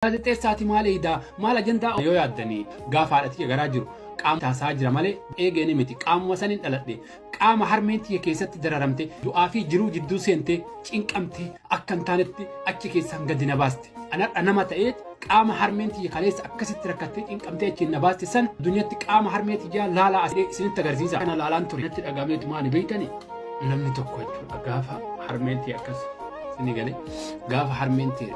gaazexeessaati maal ajandaa yoo yaaddanii gaafa haadhatii garaa jiru qaama taasaa jira malee eegeen miti qaamuma saniin dhaladhe qaama harmeentii keessatti dararamte du'aa fi jiruu jidduu seente cinqamte akka hin taanetti achi keessaan gadi na baaste anadha nama ta'ee qaama harmeentii kaleessa akkasitti rakkattee cinqamtee achiin na baaste san dunyaatti qaama harmeentii jaa laalaa asii isinitti agarsiisa kana laalaan ture natti dhagameetu maani beeytanii namni tokko jechuudha gaafa harmeentii akkas sini galee gaafa harmeentii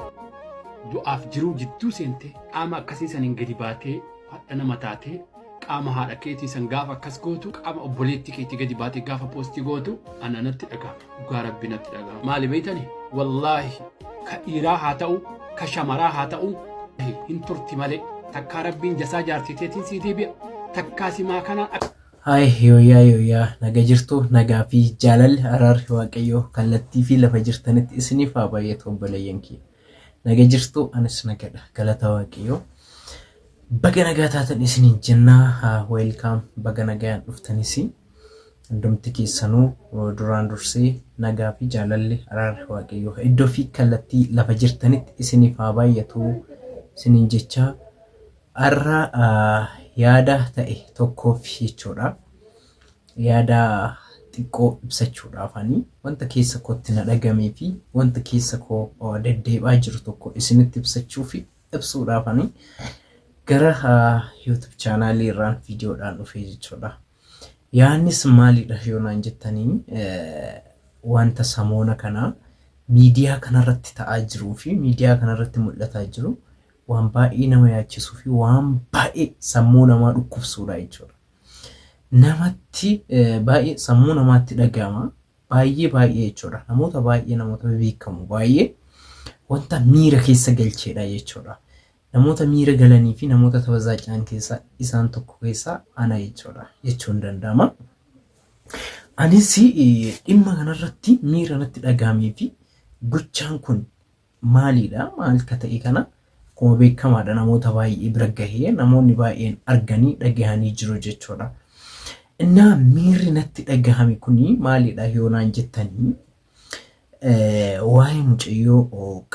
du'aaf jiruu jidduu seente qaama akkasii saniin gadi baatee hadha nama taatee qaama haadha keetii san gaafa akkas gootu qaama obboleetti keetii gadi baatee gaafa poostii gootu ana natti dhagahama dhugaa rabbi natti dhagahama maali beeytanii wallaahi ka dhiiraa haa ta'u ka shamaraa haa ta'u hin turti malee takkaa rabbiin jasaa jaartiteetiin sii deebi'a takkaa simaa kanaan Hai yoyaa naga jirtu nagaa fi jaalalli araarri waaqayyoo kallattii fi lafa jirtanitti isiniif haa baay'atu obboleeyyan kiyya. Naga jirtu anis nagadha galata waaqayyoo. Baga nagaa taatan isiniin jennaa welcome baga nagaan dhuftanis hundumti keessanuu duraan dursee nagaa fi jaalalli araarri waaqayyoo iddoo fi kallattii lafa jirtanitti isiniif haa baay'atu isiniin jecha arra yaada ta'e tokkoof jechuudha. Yaada xiqqoo ibsachuudhaafanii wanta keessa kootti na dhagamee fi wanta keessa koo deddeebaa jiru tokko isinitti ibsachuu fi ibsuudhaafanii gara YouTube chaanaalii irraan viidiyoodhaan dhufee jechuudha. Yaannis maalidha yoo naan jettanii wanta samoona kana miidiyaa kanarratti ta'aa jiruu fi miidiyaa kanarratti mul'ataa jiru waan baay'ee nama yaachisuu fi waan baay'ee sammuu namaa dhukkubsuudha jechuudha. Namatti baay'ee sammuu namaatti dhagama baay'ee jechuudha. Namoota baay'ee namoota beekamu baay'ee wanta miira keessa galcheedha jechuudha. Namoota miira galanii fi namoota taphazzaacaan keessaa isaan tokko keessaa ana jechuudha jechuun danda'ama. Anis dhimma kanarratti miira natti dhagamee fi gochaan kun maalidha maal ka ta'e kana akkuma beekamaadha namoota baay'ee bira gahee namoonni baay'een arganii dhagahanii jiru jechuudha. Innaa miirri natti dhagahame kuni maalidha yoo naan jettanii waa'ee mucayyoo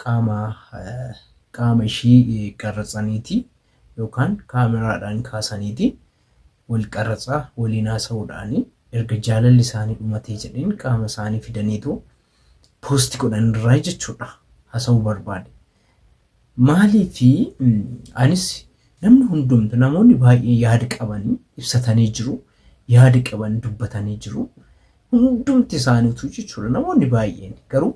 qaama ishii qarratsaniiti yookaan kaameraadhaan kaasaniiti wal qarratsaa waliin haasa'uudhaan erga jaalalli isaanii dhumatee jedheen qaama isaanii fidaniitu poostii godhan irraa jechuudha haasa'uu barbaade. Maaliifi anis namni hundumtu namoonni baay'ee yaada qabanii ibsatanii jiru. Yaada qaban dubbatanii jiru. Hundumti isaaniitu jechuudha namoonni baay'een garuu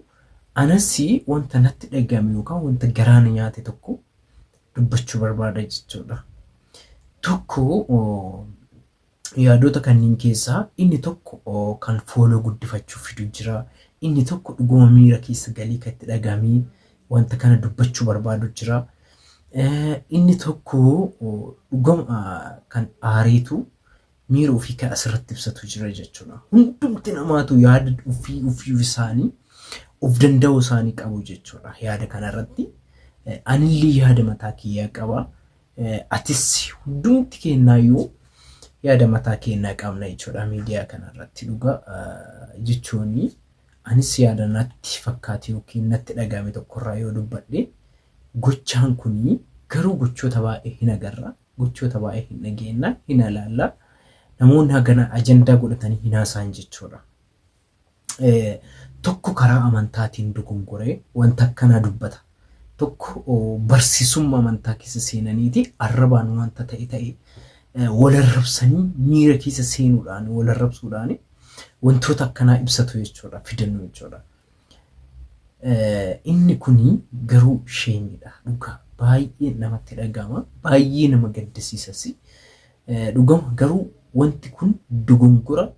anas wanta natti dhagahame yookaan wanta garaan nyaate tokko dubbachuu barbaada jechuudha. Tokko yaadota kanneen keessaa inni tokko kan fooloo guddifachuuf fidu jira. Inni tokko dhuguma miira keessa galii kan itti dhagamee wanta kana dubbachuu barbaadu jira. Inni tokko dhuguma kan aareetu miira ofii kan asirratti ibsatu jira jechuudha. Hundumti namaatu yaada ofii isaanii of danda'uu isaanii qabu jechuudha. Yaada kanarratti anillee yaada mataa kiyyaa qaba. Atis hundumti kennaayyuu yaada mataa kennaa qabna jechuudha miidiyaa kanarratti dhugaa jechuun anis yaada natti fakkaate yookiin natti dhagahame tokkorraa yoo dubbadhe gochaan kuni garuu gochoota baay'ee hin agarra gochoota baay'ee hin dhageenna hin ilaalla. Namoonni hagana ajandaa godhatanii hin haasa'an jechuudha. Tokko karaa amantaatiin dogongoree wanta akkanaa dubbata. Tokko barsiisummaa amantaa keessa seenaniiti arrabaan wanta ta'e walarrabsanii miira keessa seenuudhaan walarrabsuudhaan wantoota akkanaa ibsatu jechuudha fidannoo jechuudha. Inni kuni garuu sheemidha dhugaa baay'ee namatti dhagahama baay'ee nama gaddisiisas dhugama garuu wanti kun dogongora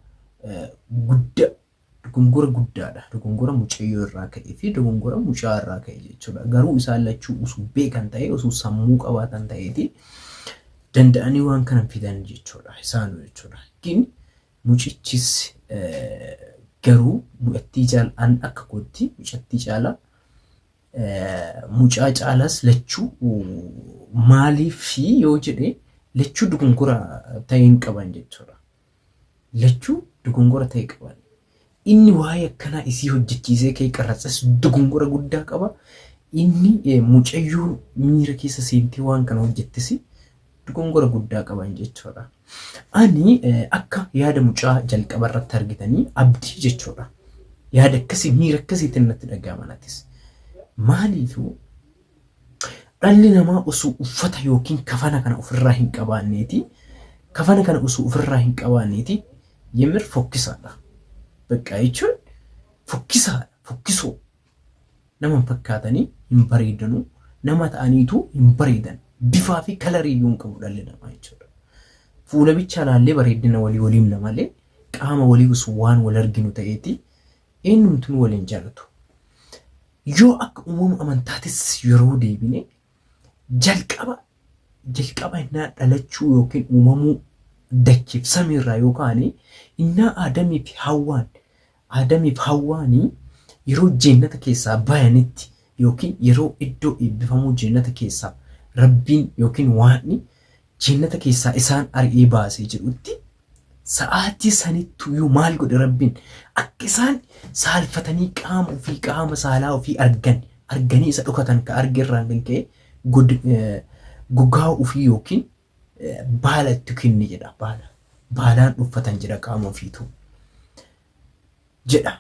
guddaadha. Dogongora mucayyoo irraa ka'ee fi dogongora mucaa irraa ka'e jechuudha. Garuu isaan lachuu osoo beekan ta'e osoo sammuu qabaatan ta'eeti danda'anii waan kana fidan jechuudha isaanuu jechuudha. Gini mucichis garuu mucattii caalaan akka gootti mucattii caalaa mucaa caalaas lachuu maaliif yoo jedhee lachuu dogongora ta'e qaban jechuudha. Lachuu dogongora ta'e qaban. Inni waa'ee akkanaa isii hojjechiisee kee qarratsas dogongora guddaa qaba. inni mucayyuu miira keessa seentee waan kana hojjettisi dogongora guddaa qaban jechuudha. Ani akka yaada mucaa jalqaba irratti argitanii abdii jechuudha. Yaada akkasii miira akkasiitiin natti dhaga'amanatis. Maaliifuu dhalli namaa osoo uffata yookiin kafana kana ofirraa hin qabaanneeti kafana kana osoo ofirraa hin qabaanneeti yemir fokkisaadha. Bakka jechuun fokkisaadha. Fokkisoo nama fakkaatanii hin bareedanu nama ta'aniitu hin bareedan bifaa fi kalarii iyyuu hin qabu dhalli namaa jechuudha. Fuula bicha ilaallee bareedina waliin namalee qaama walii osoo waan wal arginu ta'eeti eenyumtuun waliin jaallatu. Yoo akka uumama amantaatis yeroo deebine jalqaba innaa dhalachuu yookiin uumamuu dachiif samiirraa yookaan innaa Aadamiif Hawwaanii yeroo jannata keessaa bayanitti yookiin yeroo iddoo eebbifamuu jannata keessaa Rabbiin yookiin Waaqni jannata keessaa isaan ari'ee baasee jedhutti sa'aatii sanittuu maal godhe Rabbiin akka isaan saalfatanii qaama saalaa ofii arganii isa dhokatan ka argerraan kan ka'e gogaa ofii yookiin baala itti kenne jedha. Baalaan uffatan jedha qaama ofiitu jedha.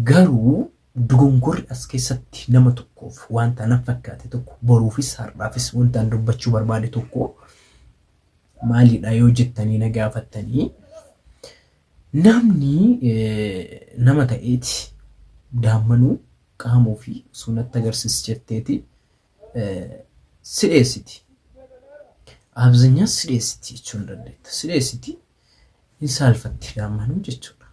Garuu dogongorri as keessatti nama tokkoof wanta na fakkaate tokko boruufis har'aafis wanta dubbachuu barbaade tokko maalidha yoo jettanii na gaafattanii namni nama ta'eeti daammanuu qaama ofii sunatti agarsiis jetteeti sideessiti. Abzanya sideessiti jechuun dandeetta. Sideessiti hin saalfatti daammanuu jechuudha.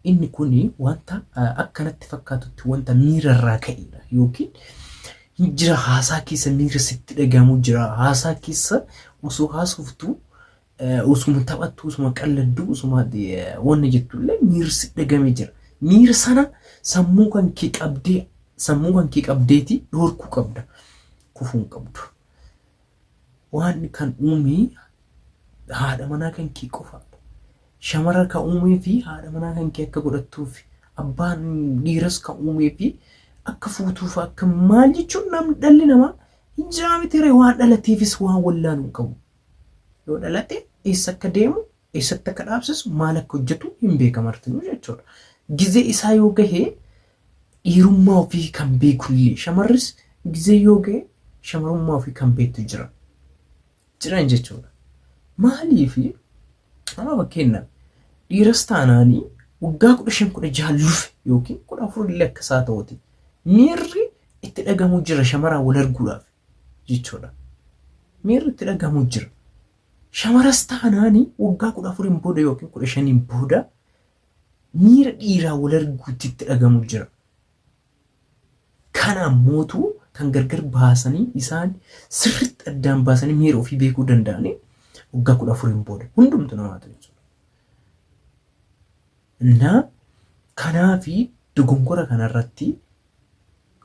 Inni kuni wanta akkanatti fakkaatutti wanta miirarraa ka'edha yookiin jira haasaa keessa miira sitti dhagahamu jira. Haasaa keessa osoo haasoftu osuma taphattu osuma qalladdu osuma wanna jettullee miira sitti dhagamee jira. Miira sana sammuu kan kee qabdeeti dhorkuu qabda. Kufuun qabdu. Waan kan uumee haadha manaa kan kee qofa. Shamara ka uumee fi haadha manaa kan kee akka godhattuuf abbaan dhiiras ka uumee fi akka fuutuuf akka maal jechuun dhalli namaa hin jiraamite waan dhalateefis waan wallaaluu qabu. Yoo dhalate eessa akka deemu eessatti akka dhaabsisu maal akka hojjetu hin beekamartinu jechuudha. Gizee isaa yoo gahee dhiirummaa ofii kan beekullee shamarris gizee yoo gahee shamarummaa ofii kan beektu jiran jechuudha. Maaliifi ama bakkeenya dhiiras taanaanii waggaa 15-16 lufe yookiin 14 illee akka isaa ta'uti miirri itti dhagamu jira shamarraa wal arguudhaaf jechuudha. Miirri itti dhagamu jira. Shamaras taanaanii waggaa 14 booda yookiin 15 booda miira dhiiraa wal arguutti itti dhagamu jira. Kana mootuu kan gargar baasanii isaan sirriitti addaan baasanii miira ofii beekuu danda'anii waggaa 14 booda hundumtu namaatu jechuudha. Kanaafi dogongora kanarratti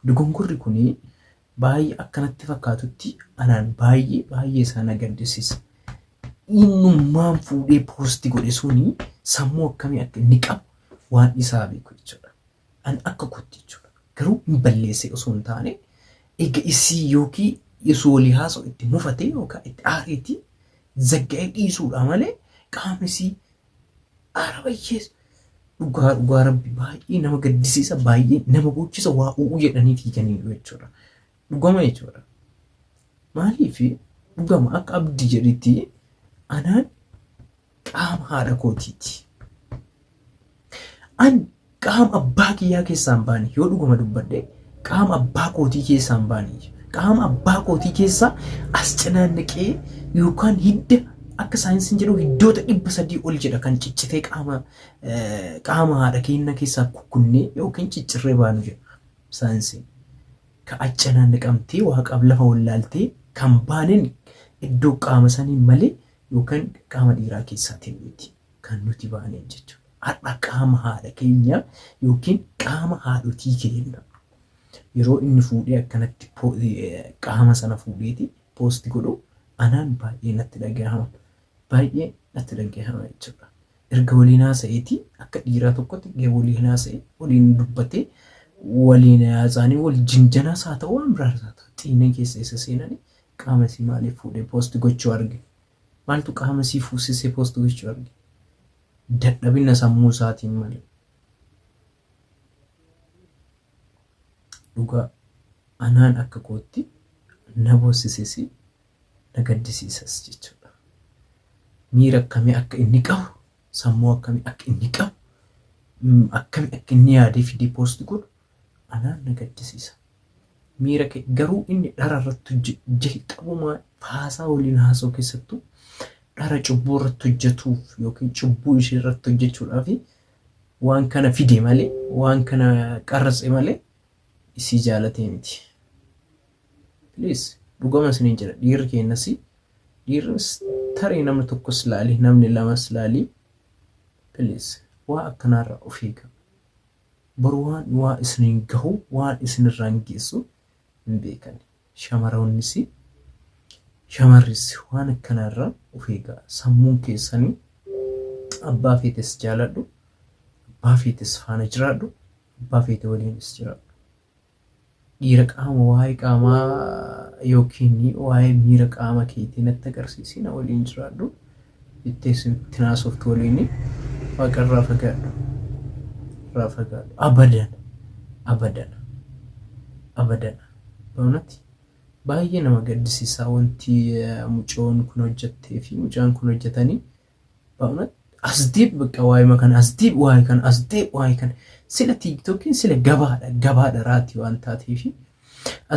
dogongorri kuni baay'ee akkanatti fakkaatutti anaan baay'ee isaan agarsiisa. Innummaan fuudhee poostii godhe suni sammuu akkamii akka inni qabu waan isaa beeku jechuudha. An akka kotti jechuudha. Garuu hin balleesse osoo hin taane egaa isii yookiin isoo olii haasa'u itti mufatee yookaan itti aareetii zagga'ee dhiisuudha malee qaamni isii aara bayyeessu. Dhugaa Rabbi baay'ee nama gaddisiisa baay'ee nama bochisa waa u'uu jedhanii fiiganii jechuudha. Dhugama jechuudha. Maaliif dhugama akka abdii jedhitti anaan qaama haadha kootiiti. An qaama abbaa kiyyaa keessaan baane yoo dhugama dubbadde qaama abbaa kootii keessaan baane qaama abbaa kootii keessaa as cinaannaqee yookaan hidda akka saayinsiin jedhu hiddoota 300 ol jedha kan ciccitee qaama haadha keenya keessaa kukkunnee yookiin ciccirree baanu jedha saayinsiin. Ka accanaan naqamtee waaqaaf lafa wallaaltee kan baaneen iddoo qaama sanii malee yookaan qaama dhiiraa keessaatiin miti kan nuti baaneen jechuudha. Har'a qaama haadha keenya yookiin qaama haadhotii keenya yeroo inni fuudhee akkanatti qaama sana fuudheeti poostii godhu anaan baay'ee natti dhagahama. Baay'ee natti dhagahama jechuudha. Erga waliin haasa'eeti akka dhiiraa tokkotti waliin haasa'e waliin dubbatee waliin haasaanii wal jinjanaas haa ta'u waan biraas haa ta'u xiineen keessa isa seenanii qaama sii maaliif fuudhee poosti gochuu arge? Maaltu qaama sii fuusisee poosti gochuu arge? Dadhabina sammuu isaatiin malee. Dhugaa anaan akka kootti na boonsisee na gaddisiisas jechuudha. Miira akkamii akka inni qabu, sammuu akkamii akka inni qabu, akkamii akka inni yaadee fidee poosti godhu anaan na gaddisiisa. Miira garuu inni dhara irratti jalqabuma haasaa waliin haasa'u keessattuu dhara cubbuu irratti hojjetuuf yookiin cubbuu ishee irratti hojjechuudhaaf waan kana fide malee, waan kana qarratse malee isii jaalatee miti. Please dhugama isiniin jedha dhiirri keenyas dhiirris taree namni tokkos laalii namni lamas laalii please waa akkanaarraa of eega. Boru waa isiniin gahu waan isinirraan geessu hin beekan. Shamarris waan akkanaarraa of eega. Sammuun keessanii abbaa feetes jaaladhu, abbaa feetes faana jiraadhu, abbaa feete waliinis jiraadhu. Dhiira qaama waa'ee qaamaa yookiin waa'ee miira qaama keetii natti agarsiisi na waliin jiraadhu. Itteessin tinaasoftu waliin waaqarraa fagaadhu. Abadan. Baanatti baay'ee nama gaddisiisa wanti mucoon kun hojjettee fi mucaan kun hojjetanii baanatti asdeeb bakka waa'ee makan asdeeb waa'ee kan sila TikTokiin sila gabaadha raati waan taateef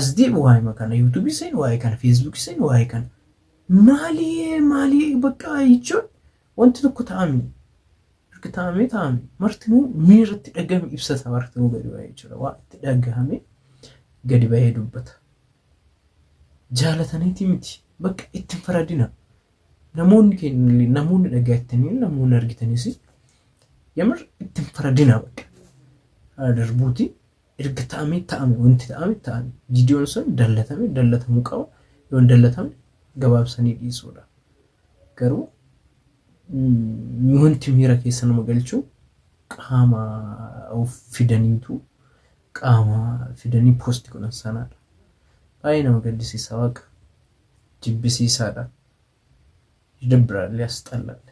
asdeeb waa'ee makana YouTube sen waa'ee kana Facebook sen waa'ee kana maali bakka jechuun wanti tokko ta'ame martinuu miirratti dhagahame ibsata martinuu gadi ba'ee jechuudha. Waan itti dhagahame gadi ba'ee dubbata. Jaalataniiti miti bakka ittiin faradina. Namoonni dhagaatanii namoonni argitanis yamar ittiin faradina bakka. Darbuuti erga ta'ame wanti ta'ame viidiyoon sun dallatamuu qaba. Yoo dallatame gabaabsanii dhiisuudha. Garuu wanti miira keessa nama galchuu qaama fidanii poosti godhan sanaadha. Baay'ee nama gaddisiisa waaqa jibbisiisaadha. Dabraallee as xallalle.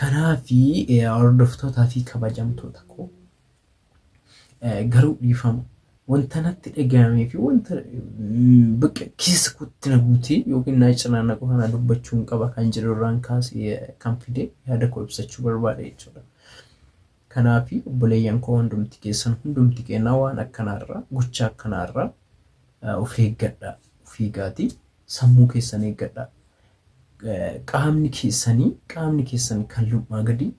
Kanaafi hordoftootaa fi kabajamtoota koo garuu dhiifama. Wanta natti dhaga'amee fi wanta bakka keessa kootti na guutee yookiin na cinaannaqu kana dubbachuun qaba kan jedhu irraan kaasee kan fide yaada koo ibsachuu barbaada jechuudha. Kanaafi obboleeyyan koo hundumti keenyaa waan akkanaarraa gocha akkanaarraa of eeggadhaa. Of eegaatii sammuu keessan eeggadhaa. Qaamni keessanii kan lummaa gadi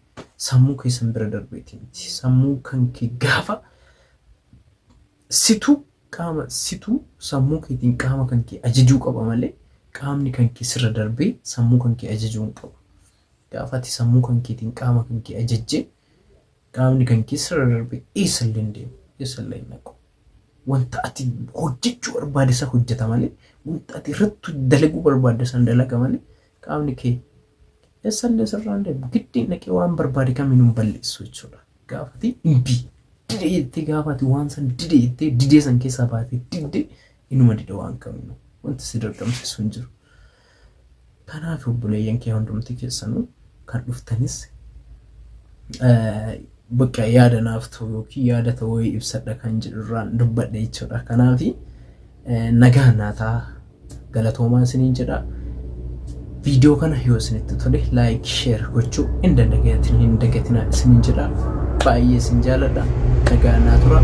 sammuu keessan bira darbeeti miti. Sammuu kan kee gaafa situ sammuu keetiin qaama kan kee ajajuu qaba malee qaamni kan kee sirra darbee sammuu kan kee ajajuu hin qabu. Gaafa ati sammuu kan keetiin qaama kan kee ajajjee qaamni kan kee sirra darbee eessallee hin deemu, eessallee hin naqu. Wanta ati hojjechuu barbaade isa hojjeta malee wanta ati irratti dalaguu barbaade san dalaga malee qaamni kee eessallee sirraa hin deemu. Giddii naqee waan barbaade kamiinuu balleessu jechuudha. Gaafa ati imbii didee gaafati waan san didee san keessaa baatee didee inuma dida waan kamiinuu wanti si dirqamsiisu hin jiru. Kanaaf obboleeyyan kee hundumti keessanuu kan dhuftanis bakka yaada naaf ta'u yookiin yaada ta'uu ibsadha kan jedhu irraan dubbadha jechuudha. Kanaafi nagaa naataa galatoomaa isiniin jedha. Viidiyoo kana yoo isinitti tole like share gochuu hin dagatinaa isiniin jedha. Baay'ee isin jaaladha. Nagaa naa tura.